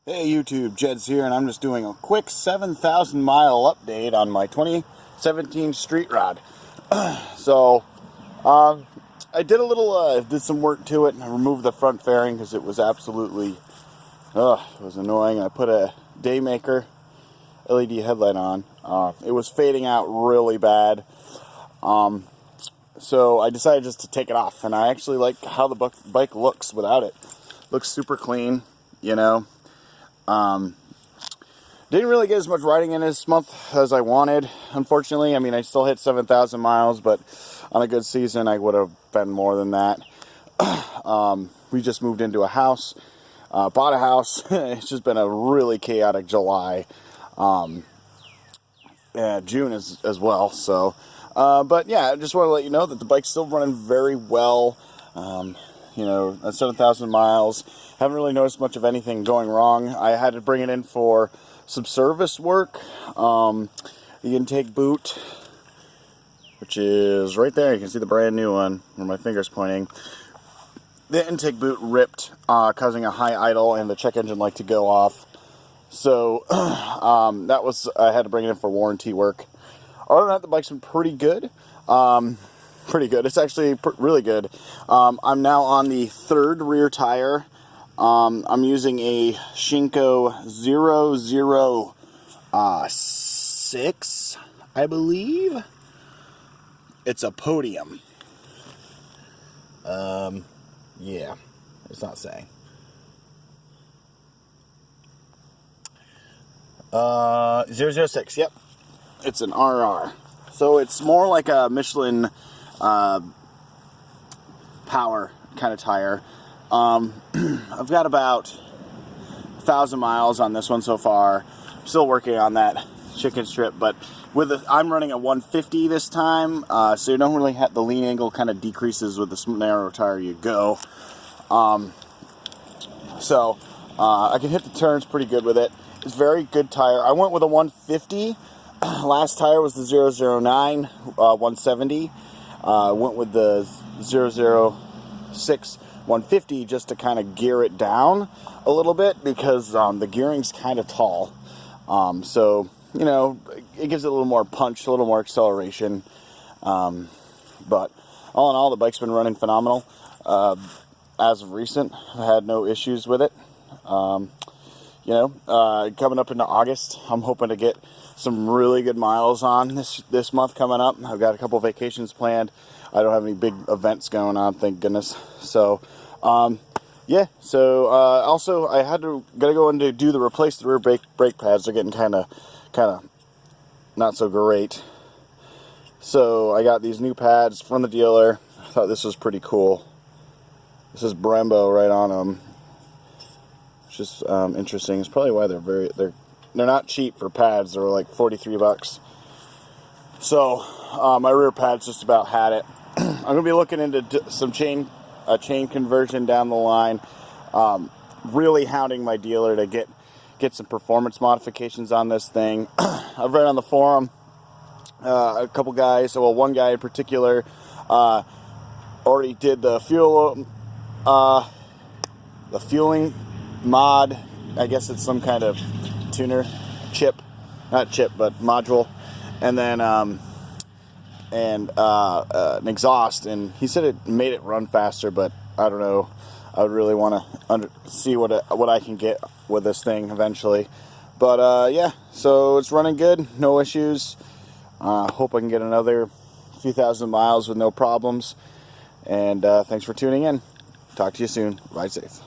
Hey YouTube, Jed's here, and I'm just doing a quick 7,000 mile update on my 2017 Street-Rod. I did a little, did some work to it, and I removed the front fairing because it was absolutely, it was annoying. I put a Daymaker LED headlight on. It was fading out really bad. So I decided just to take it off, and I actually like how the bike looks without it. Looks super clean, you know. Didn't really get as much riding in this month as I wanted, unfortunately. I mean, I still hit 7,000 miles, but on a good season, I would have been more than that. We just moved into a house, bought a house. It's just been a really chaotic July, June as well. So, but yeah, I just want to let you know that the bike's still running very well. You know, at 7,000 miles, haven't really noticed much of anything going wrong. I had to bring it in for some service work. The intake boot, which is right there, you can see the brand new one where my finger's pointing. The intake boot ripped, causing a high idle and the check engine light to go off. So, I had to bring it in for warranty work. Other than that, the bike's been pretty good. Pretty good. It's actually really good. I'm now on the third rear tire. I'm using a Shinko 006, I believe. It's a podium. Yeah, it's not saying. 006, yep. It's an RR. So it's more like a Michelin power kind of tire. I've got about 1,000 miles on this one so far. I'm still working on that chicken strip, but I'm running a 150 this time, so you don't really have the lean angle kind of decreases with the narrow tire you go. I can hit the turns pretty good with it. It's a very good tire. I went with a 150. Last tire was the 009 170. Went with the 006 150 just to kind of gear it down a little bit because the gearing's kind of tall. So, you know, it gives it a little more punch, a little more acceleration. But all in all, the bike's been running phenomenal. As of recent, I had no issues with it. Coming up into August, I'm hoping to get some really good miles on this month coming up. I've got a couple vacations planned. I don't have any big events going on, thank goodness. So, yeah. So, also, I gotta go in to replace the rear brake pads. They're getting kind of not so great. So, I got these new pads from the dealer. I thought this was pretty cool. This is Brembo right on them. It's just interesting. It's probably why they're not cheap for pads. They're like 43 bucks. So, my rear pads just about had it. I'm going to be looking into some chain conversion down the line. Really hounding my dealer to get some performance modifications on this thing. I've read on the forum, a couple guys, well, one guy in particular, already did the fueling mod. I guess it's some kind of tuner chip, not chip, but module, and then an exhaust, and he said it made it run faster, but I don't know. I would really want to see what I can get with this thing eventually. But yeah, so it's running good, no issues. Hope I can get another few thousand miles with no problems. And thanks for tuning in. Talk to you soon. Ride safe.